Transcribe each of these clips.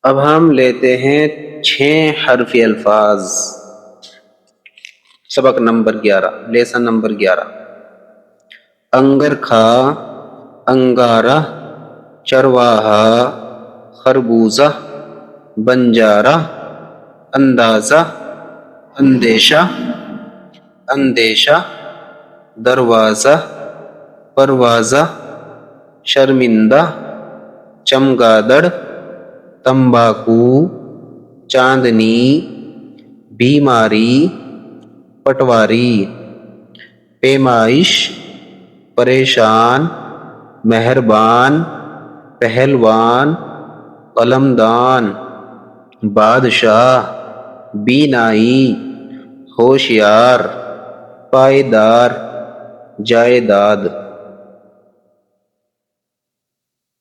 اب ہم لیتے ہیں 6 حرفی الفاظ۔ سبق نمبر 11، لیسن نمبر 11۔ انگر کھا، انگارہ، چرواہا، خربوزہ، بنجارہ، اندازہ، اندیشہ، اندیشہ، دروازہ، پروازہ، شرمندہ، چمگادڑ، تمباکو، چاندنی، بیماری، پٹواری، پیمائش، پریشان، مہربان، پہلوان، قلمدان، بادشاہ، بینائی، ہوشیار، پائیدار، جائیداد۔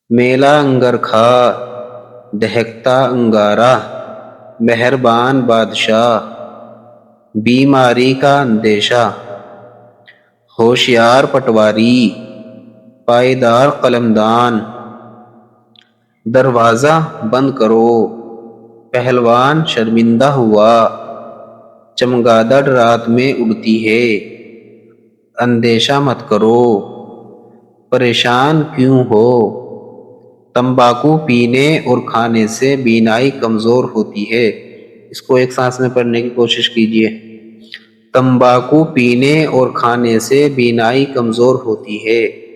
میلہ انگر کھا، دہکتا انگارہ، مہربان بادشاہ، بیماری کا اندیشہ، ہوشیار پٹواری، پائیدار قلمدان۔ دروازہ بند کرو، پہلوان شرمندہ ہوا، چمگادڑ رات میں اڑتی ہے، اندیشہ مت کرو، پریشان کیوں ہو؟ تمباکو پینے اور کھانے سے بینائی کمزور ہوتی ہے۔ اس کو ایک سانس میں پڑھنے کی کوشش کیجیے۔ تمباکو پینے اور کھانے سے بینائی کمزور ہوتی ہے۔